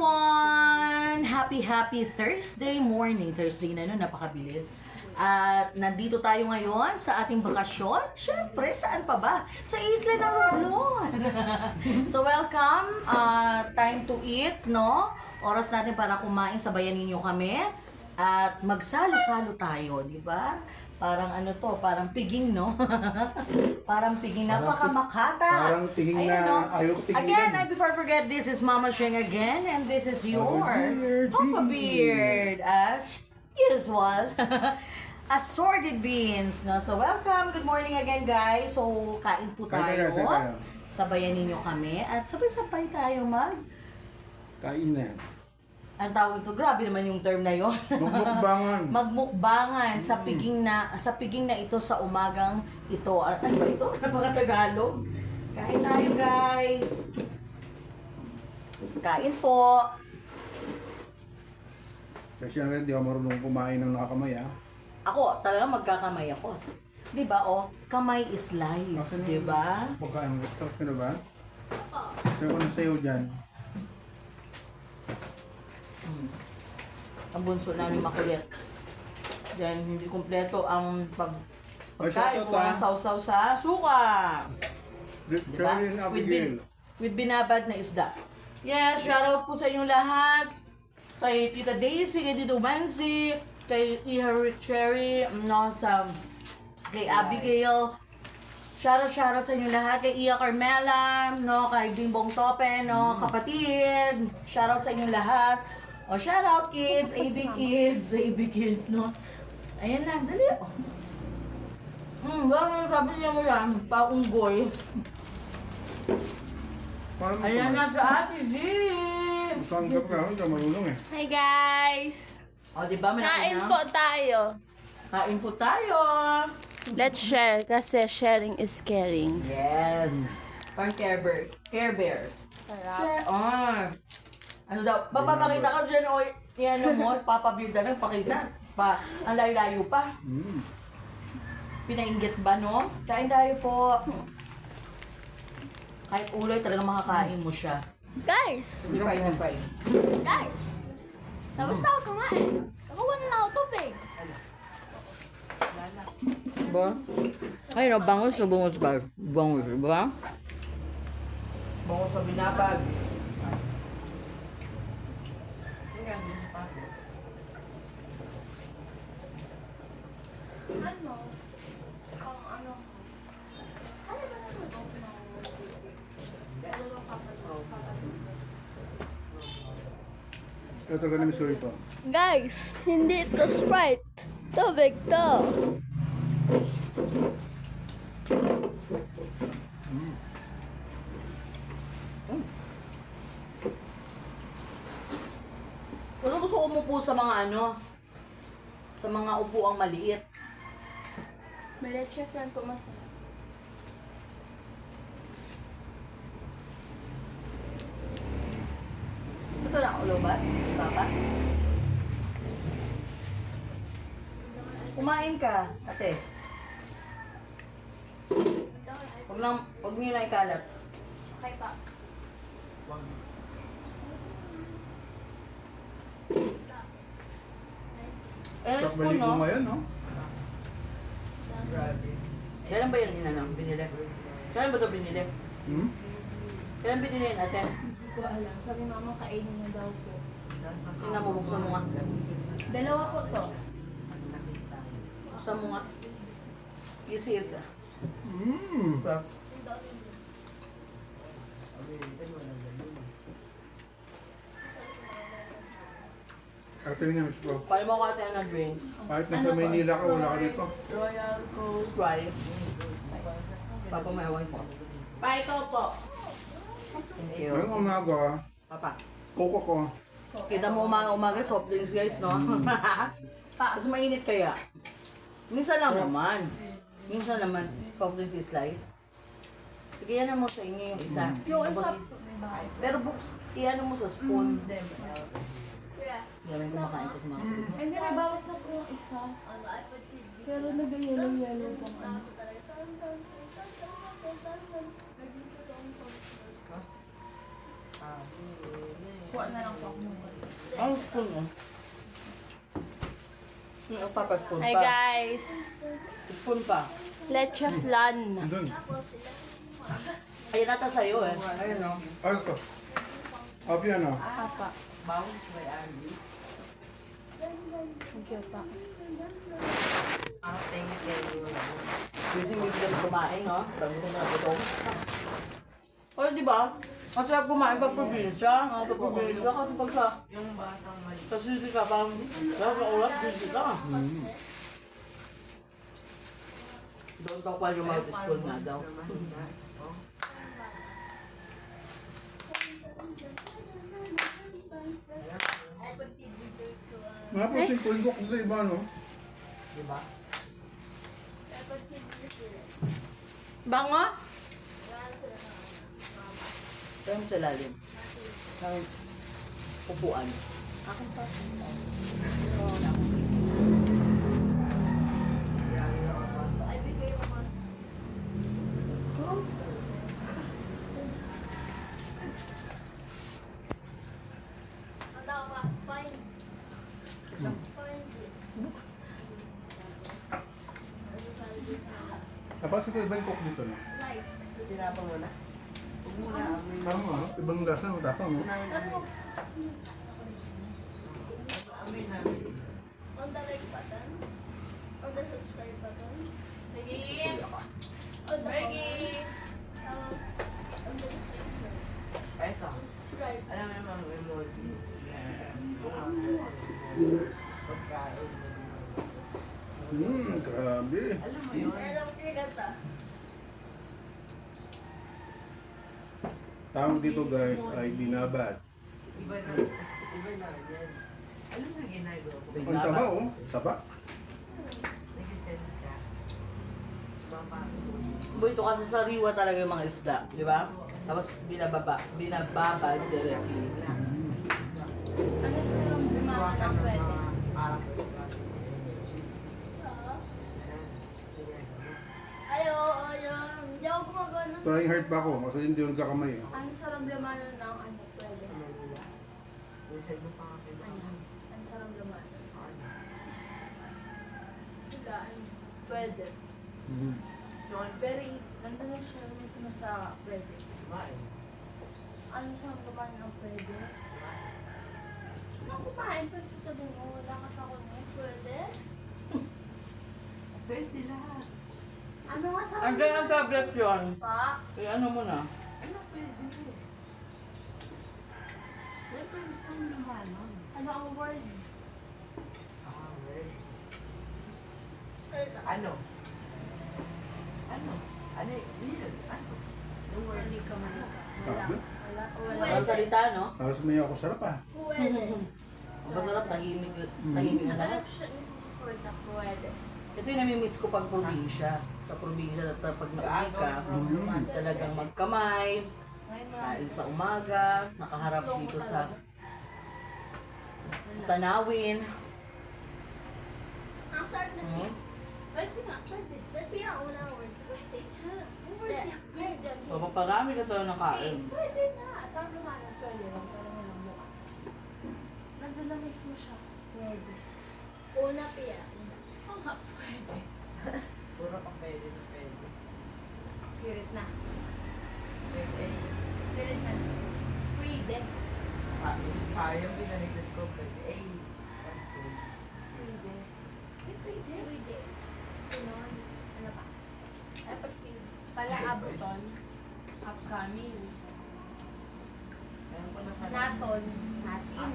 everyone! Happy Thursday morning. Thursday na no, napakabilis. At nandito tayo ngayon sa ating bakasyon. Siyempre, saan pa ba? Sa Isla ng Romblon. So welcome. Time to eat, no? Oras natin para kumain, sabayan ninyo kami. At magsalo-salo tayo, di ba? Parang ano to, parang piging, no? Parang piging, napakamakata. Parang piging Ayan, na no? ayaw ko piging. Again, before I forget, this is Mama Sheng again, and this is your Papa Beard, as usual. Assorted beans, no? So, welcome. Good morning again, guys. So, kain po tayo. Sabayan ninyo kami. At sabay-sabay tayo Kain na yan. ang tawag ito, grabe naman yung term na yon. Magmukbangan. Magmukbangan sa piging na ito sa umagang ito. Ano ba ito? Napaka-Tagalog. Kain tayo, guys. Kain po. Kasi na hindi ako marunong kumain ng nakakamay, ha? Ako, talaga magkakamay ako. Di ba, oh, kamay is life. Di ba? Pagkain mo. Tapos ka na ba? Sayo ko na sayo dyan. Ang bunso namin makulit. Then, hindi kumpleto ang pagkain kung ang sausaw sa suka. Diba? With binabad na isda. Yes, shoutout po sa inyong lahat. Kay Tita Daisy, kay Tito Mansi, kay Iha Rick Cherry, no, kay Abigail. Shoutout sa inyong lahat. Kay Iya Carmela, no, kay Bimbong Tope, no, kapatid. Shoutout sa inyong lahat. O, shoutout kids, AB kids, no. Ayan na, dali. Bakit sabi niya mo lang, paunggoy. Ayan na sa Ate G. Tanggap ka, hindi ka marunong eh. Hi guys! O, diba malaki Kain na? po tayo. Kain po tayo. Let's share kasi sharing is caring. Yes. Parang Care Bears. Sarap. Share. Ano daw? Papapakita ka dyan o yan mo, Papa Beard na pakita. Ang layo-layo pa. Pinainggit ba, no? Kain tayo po. Kahit uloy, talaga makakain mo siya. Guys! Hindi fry na fry. Guys! Tapos na ako kumain. Nakuha na lang ako tubig. Ba? Ay, no, bangus o bangus ba? Bangus, ba? Bangus sa binabag. Ano? Ang ano? Ano ba naman? Ito talaga na misuri to. Guys, hindi ito Sprite. Tubig to. Pero gusto ko umupo sa mga ano, sa mga upuang maliit. May leche flan po masarap. Ito na ulo ba? Papa? Kumain ka, ate. Huwag niyo na ikalat. Okay pa. Eres po, Balik no? mo ngayon, no? Kailan ba yan binili? Kailan ba ito binili? Kailan binili yan, ate? Hindi ko alam. Sabi mama kainin niya daw po. Tingnan mo, buksan mo nga. Dalawa po to. Buksan mo nga. You see it. Sarap. Ate nga, Miss Bro. Pali mo ko ate ang drinks. Kahit nasa Maynila ka, wala ka dito. Royal Coast Sprite. Papa, may away po. Pa, ikaw po. Thank you. Ngayong umaga, Papa. koko ko. Kita mo umaga soft drinks guys, no? Mas mainit kaya. Minsan lang naman. Minsan naman, soft drinks is life. Sige, yan mo sa inyo yung isa. Tapos, pero books, iyan mo sa spoon. Yan yung kumakain ko sa mga kapatid. Hindi, may bawas na po yung isa. Pero nag-yellow-yellow pang ano. Kuha na lang po ako ng wala. Ang spoon oh. Yung papag-spoon Hi pa. guys! Spoon pa. Leche flan. Doon. Ayun nata sa'yo eh. Ayun o. Ay, ito. Abi ano? Papa. Bawang sa may ali. Thank you pa. Thank you. Kasi may bilang kumain no. Bago ko na ito. O di ba? Ang sarap kumain pag probinsya. Ang probinsya kasi pag sa Yung batang mali. sa city ka parang sarap na ulat city ka. Doon daw pa yung mga school nga daw. Mga po, simple book sa iba, no? Diba? Bango? Ito yung sa lalim. Ng upuan. Ako pa. Tapos ito iba yung cook dito, no? Tinapang mo na? Huwag mo na. Parang ano, ibang lasa, no? Tapang, no? Amin na. On the like button, on the subscribe button, Sige. on the Reggie. tapos on the description. Ito. Subscribe. Alam mo yung mga emoji. Pagkain. Grabe. Alam mo yun? Alam mo yung kanta? Tawag dito, guys, ay binabad. Iba na. Iba na yan. Alam mo yung ginagawa ko? Ang taba, oh. Taba. Nag-send ka. Mama. Ito kasi sariwa talaga yung mga isda, di ba? Tapos binababad directly. Ano sa yung bumama ng pwede? Parang Ayo, ayun. Hindi ako gumagawa ng... Trying hard pa ako, kasi hindi yun kakamay, eh. Ano sa ramblamanan ng ano pwede? Send mo pa nga kayo. Ano sa ramblamanan? Sila, ano? Pwede. Mhm. Very easy. Nandun na siya mismo sa pwede. Kumain. Ano sa ramblamanan ng pwede? Ano kumain? Pag sasabihin mo, wala ka sa kunya, pwede? Pwede lahat. Ano nga sa Andiyan ang tablet yun. Pa? Kaya ano mo na? Ano pwede? Pwede sa naman. Ano ang word? Ah, well. Salita. Ano? Ano? Ano yun? Ano? Yung word. Hindi ka man. Grabe. Wala. Ang salita, no? Tapos may ako sarap, ah. Pwede. Ang masarap, tahimik na lahat. Alam siya mismo sa word na pwede. Ito yung namimiss ko pag probinsya. Sa probinsya, pag nauwi ka, talagang magkamay, Ngayon mga kain sa umaga, nakaharap dito sa tanawin. Ang sarap na Hmm? pwede nga, pwede. That pinakauna word. Pwede na. Pwede. Pwede. So, paparami ka tayo ng kain. Pwede na. Sa ramblamanan pwede lang. Pero walang mukha. Nandun na mismo siya. Pwede. Una piya. Oo nga, pwede. Puro pa pwede na pwede. Sirit na. Pwede. Sirit na. Pwede. Sayang pinalitan ko. Pwede. Eh. Pwede. Eh, pwede. Pwede. Ganon. Ano pa? Palaabuton. Upcoming. Meron ko na pala. Naton. Natin.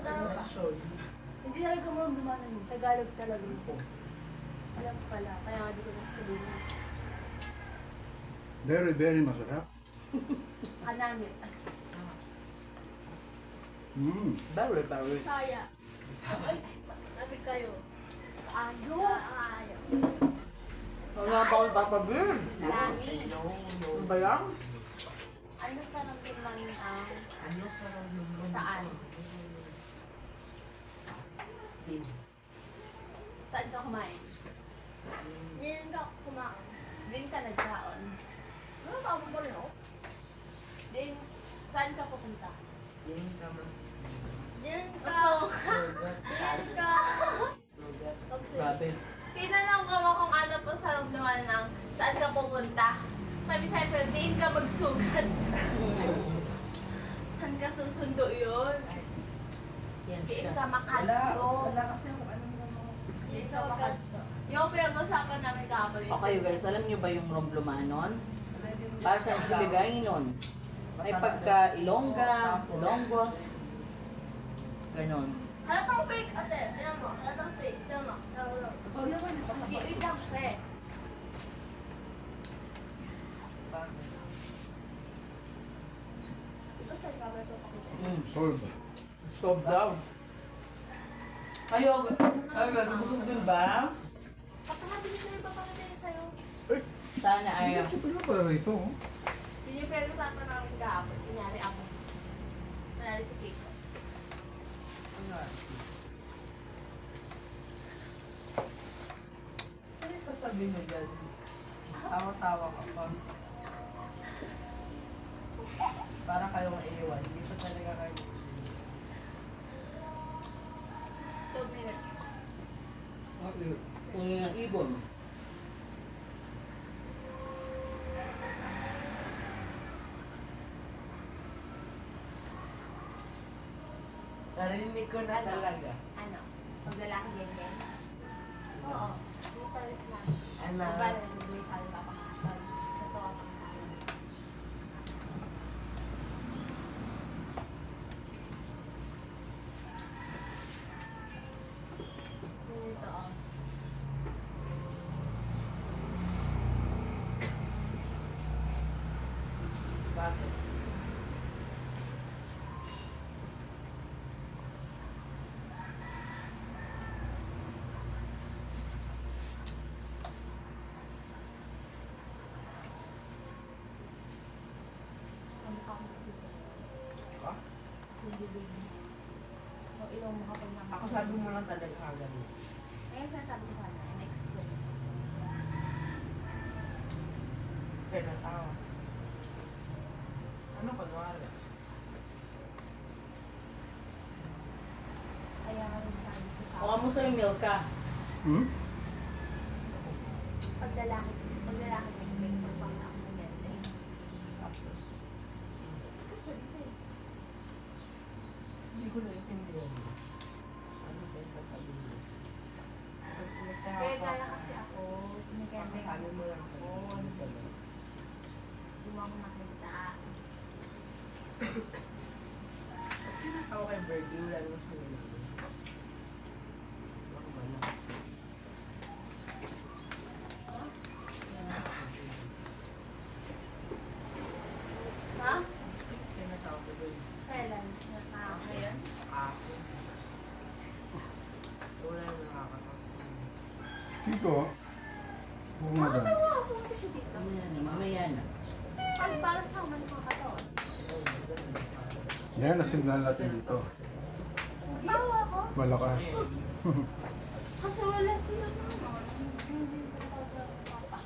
Ano pa? Show. Hindi talaga mo lumanan yun. Tagalog talaga yun. Alam ko pala. Kaya nga di ko nasasabihin. Very, very masarap. Kanamit. Very, very. Saya. Sabi kayo. Ayo. Ayaw. Wala pa akong papabir. Lami. No, no. Ano ba yan? Ano sa naman ang Ano sarap yung Saan? Saan ka kumain? Ngayon ka kumain. Din ka nagkaon. Ano tawag ko rin ako? Din, saan ka pupunta? Yan ka mas Diyan ka. sugat. Diyan ka. Sugat. Grabe. Tinanong ko mo kung ano po sa Romblon ng saan ka pupunta. Sabi sa akin, diin ka magsugat. Saan ka susundo yun? Yan Diin siya. ka makadto. Wala kasi ako anong naman. Diin ka makadto. Yung pinag-usapan namin kahapon. Okay guys, alam niyo ba yung Romblomanon? Para sa ibigay nun. May pagka Ilongga, Ilonggo. Ganon. Halatang fake, ate. Ayan mo. Halatang fake. Ayan mo. Ito naman. Hindi, wait lang kasi. Ito sa camera to pakita. Solve. Stop daw. Kayo, guys, busog din ba? Kapatid ko yung papakita sa'yo. Ay, Sana ay... hindi ko pala rito. Oh. Yun yung pinag-usapan namin kahapon. Kunyari ako. Kunyari si Kiko. Ano yung pasabi mo dyan? Tawa-tawa ka pa. Para kayong iiwan. Hindi pa talaga kayo. 12 minutes. Kung yung ibon. Narinig ko na talaga. Ano? Pag lalaki ganyan? Oo. Hindi palis na. Ano? Ba, may sabi pa pag natuwa pa tayo. Dito, oh. Bakit? Ano pa ako sa dito? Ha? Yung bibig mo. O ilong mo kapag nakapag- Ako sabi mo lang talaga kagad. Kaya sinasabi ko sana, in-explain. Kaya natawa. Ano kunwari? Kaya nga rin sabi sa O kamusta yung Milka? Hmm? pag lalaki may pagpang na ako yan. Tapos, Kasi, kasi hindi ko naintindihan. Ano ba yung sasabihin mo? Tapos kaya kaya kasi ako, pinagkaya sabi mo lang ako, ano pala? hindi mo ako nakita. Ako kay Birdie, wala naman siya nilagay. Baka malaki. Ha? Tinatawag ko doon. Kailan? Ngayon? Ako. Wala yung nakakatawa sa kanya. Dito. Bumagan. Oo, pumunta siya dito. Mamaya na, mamaya na. Ano para sa mga makakataon? Yan, nasignan natin dito. Tawa ako. Malakas. Kasi wala sila naman. Hindi ko tatawa sa papa.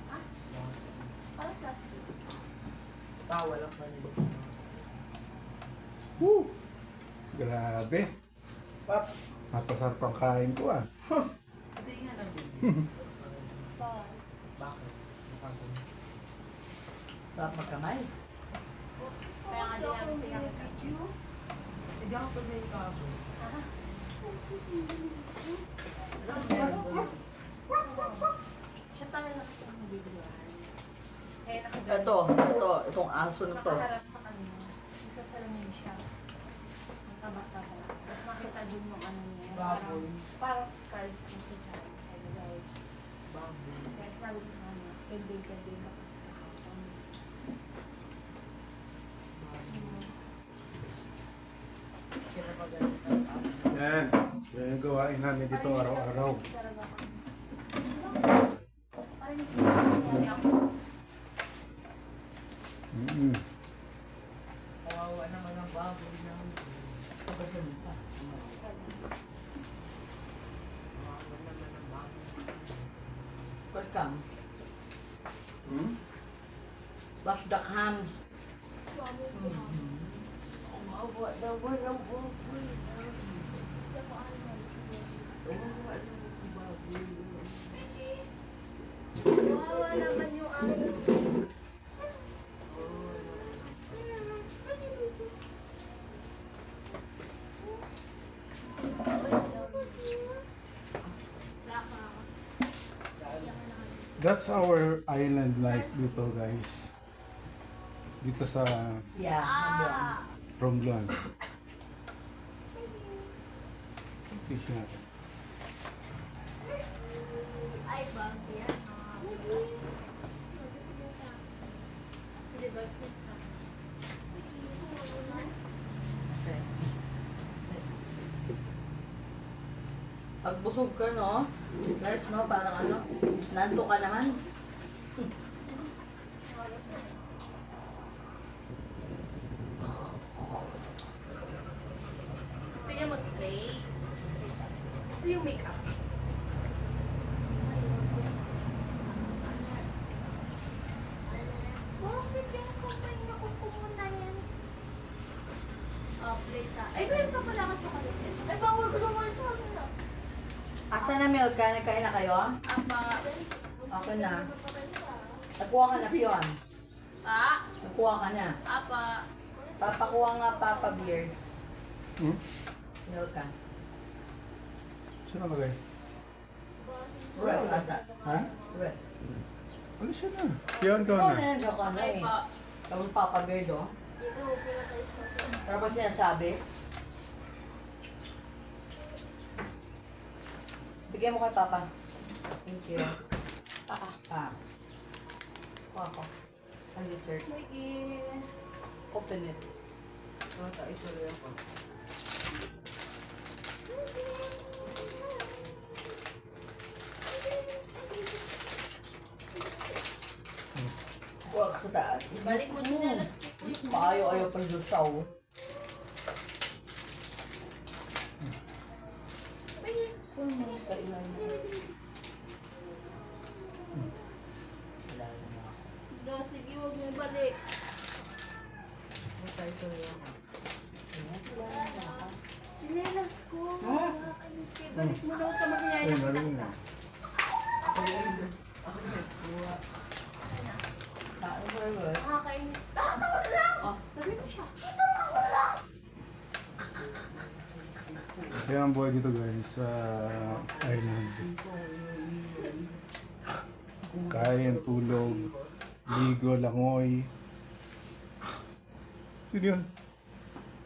Ha? Parang plastic. Tawa lang pa nila. Woo! Grabe. Pap, Napasarap ang kain ko ah. Hindi nga nabili. Bawal. Bakit? Nakagawa. sarap magkamay. Kaya nga din namin pinakita. Hindi ako pag may kabo. Ha? Alam mo, meron doon. Siya talaga gusto kong nabibigyan. Kaya Itong aso na to. nakaharap sa kanya. Isa sa lamin siya. Ang taba-taba. Tapos nakita din yung ano niya. Baboy. Parang scars na siya dyan. Kaya guys. Baboy. Kaya sabi ko sa kanya, kambing ka kasi kahapon. Kinapagalitan ako. Yan. Yan yung gawain namin dito araw-araw. Parang hindi ako. Kawawa naman ang baboy namin. Pagkasin pa. Kawawa naman ang baboy. What comes? Hmm? Wash the hams. mami ko. Umawa naman ang baboy. Umawa naman ang baboy. Kawawa naman yung amis. That's our island life dito, guys. Dito sa Yeah. Romblon. Fish natin. Ay, bag yan. Hindi ba? Pag busog ka, no? Guys, no? Parang ano? Nando ka naman. Gusto niya mag-play? Gusto yung make-up? Bakit yung kumain niya kung pumunta yan? Oh, play ka. Ay, meron pa pala ka chocolate. Ay, bawal ko naman sa kanila. Asa na milk ka? Nagkain na kayo? Apa? Okay na. Nakuha ka na, Pion. Pa? Nakuha ka na. Apa? Papakuha nga, Papa Beer. Hmm? Milk ka. Saan nalagay? Ref, ata. Ha? Ref. Alis siya na. Yan ka Oo, na. nandiyan ka na Ay, eh. pa. Tapos Papa Bear, do. Ito, pinatay siya. Tapos sinasabi, bigyan mo kay Papa. Thank you. Ah. Kuha ko. Ang dessert. Sige. Open it. Mata isuloy ako. Kuha ka sa taas. Balik mo din yan. Maayo-ayo pa yung saw. Wala na ako. No, sige, huwag mo balik. Mata isuloy ako. Chinelas ko. Hmm? Nakakainis kayo. Balik mo daw sa Ay, magyayap narinig na. na. Ako nagkuha. Paano ba yun? Nakakainis. Tatawa lang! Oh, sabi mo siya. Kaya ang buhay dito, guys, sa island. Kain, tulog, ligo, langoy. Sino yun?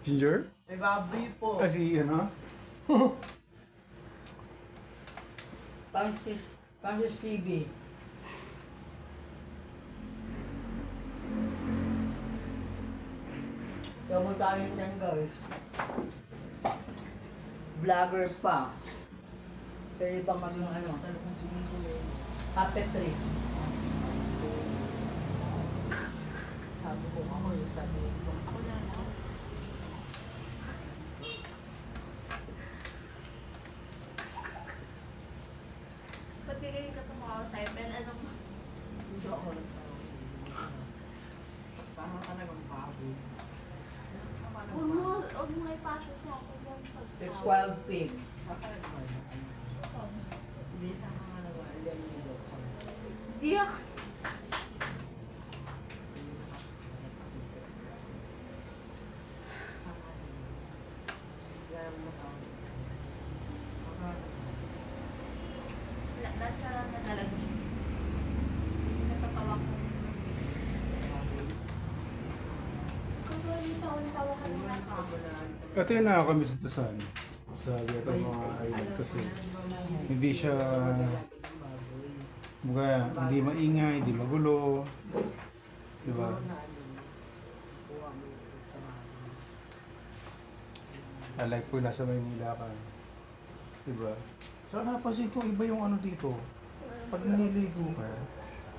Ginger? May baboy po. Kasi, ano? Francis TV. Kamu tayo yan, guys. Vlogger pa. Pwede pa maging ano, happy tree. Sabi ko ako yung sabi ko. Ako na ako. Ba't ganyan ka tumawa sa Simon? Ano mo? Hindi ako nagtawag. Parang talagang baboy. Huwag mo ipasa sa ako yung pagkawa. It's wild pig. Baka naman. Hindi sa mga naman. Hindi mo nito. Di ako. Lahat siya lang na talaga. Natatawa ko. Kung gawin tawa ka ng nakaw. Ito yung nakakamiss ito sa Vietnam mga island kasi hindi siya hindi maingay, hindi magulo. Diba? I like po nasa Maynila ka. Diba? So napansin ko iba yung ano dito. Pag naliligo ka,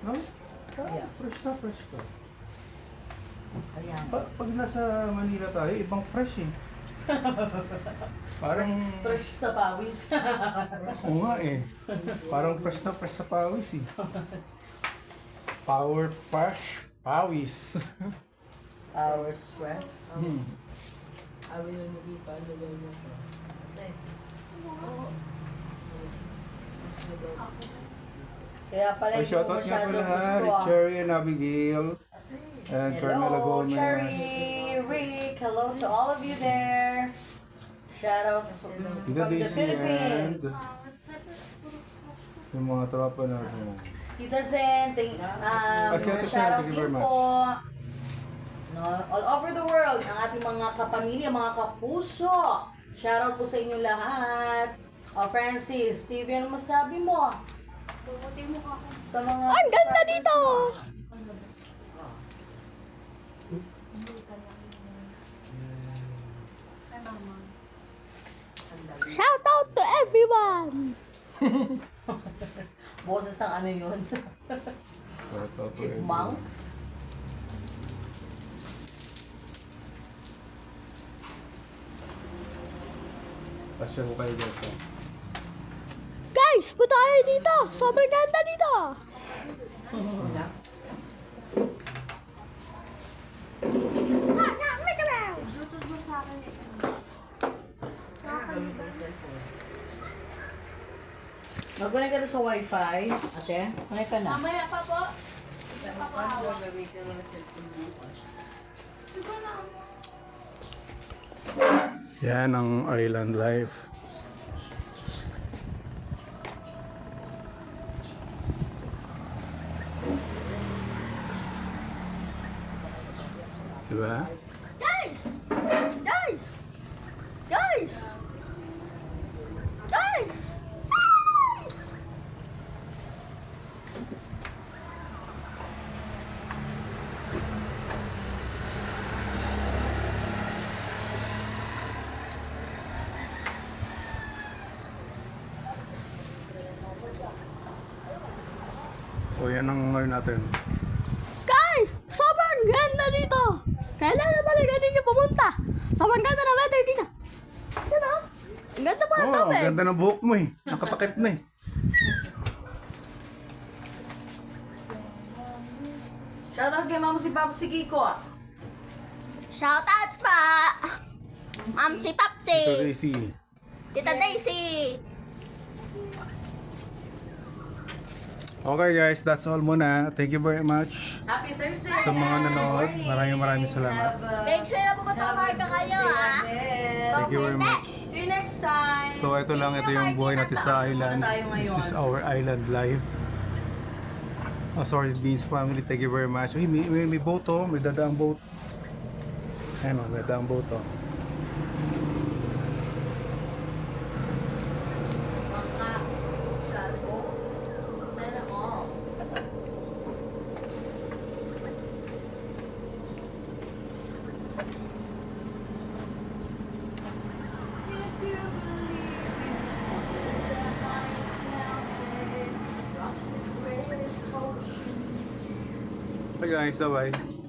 no? Yeah. Fresh na fresh ka. Ayan. Pag nasa Manila tayo, ibang fresh eh. Parang, Fresh sa pawis. oo nga eh. Parang fresh na fresh sa pawis eh. Power fresh pawis. our stress. Sabi nung nagipalo daw niya ko. Kaya pala Ay, hindi ko shoutout nga masyado pala ha, gusto. Cherry and Abigail. And Carmela Hello, Gomez. Cherry, Rick. Hello to all of you there. Shout out from Tita the Daisy Philippines. and yung mga tropa natin. Tita Zen, Ate Zen, shout out thank you very din much. po. No, all over the world, ang ating mga kapamilya, mga kapuso. Shout out po sa inyo lahat. Francis, Stevie, ano masabi mo? Bubuti mo ka. Sa mga... Ang ganda dito! Ay, mama. Shout out to everyone! Boses ng ano yun? Shoutout to everyone. Chipmunks? Pasya ko kayo guys. Ha? Guys, punta kayo dito! Sobrang ganda dito! Bluetooth mo sa akin eh. Mag-connect ka na sa wifi, ate. Connect ka na. Mamaya pa po. Paano gagamitin mo na cellphone bukas? Ikaw na mo. Yan ang island life. Diba? Guys! Guys! Guys! Guys! So yan ang ano natin. Guys! Sobrang ganda dito! Kailangan talaga ninyo pumunta! Sobrang ganda ng weather dito! Yan o! Ang ganda pa ng Oh, tubig! ganda ng buhok mo eh. Nakatakip na eh. Shout out kay Mama si Papa si Kiko. Shout out pa! Ma'am si Ito Papsi! Daisy. Tita Daisy! Okay guys, that's all muna. Thank you very much. Happy Thursday! Sa mga Good nanood, morning. maraming salamat. Make sure na pumunta kayo kayo ha! Thank you very much. See you next time! So ito lang, ito yung buhay natin sa island. tayo ngayon. This is our island life. Oh, sorry, Beans family, thank you very much. Uy, may boat oh, may dadaang boat. Ayun oh, may dadaang boat oh. Mga shuttle. Sana all. If you believe in the highest mountain, across the greatest ocean. So guys, bye-bye.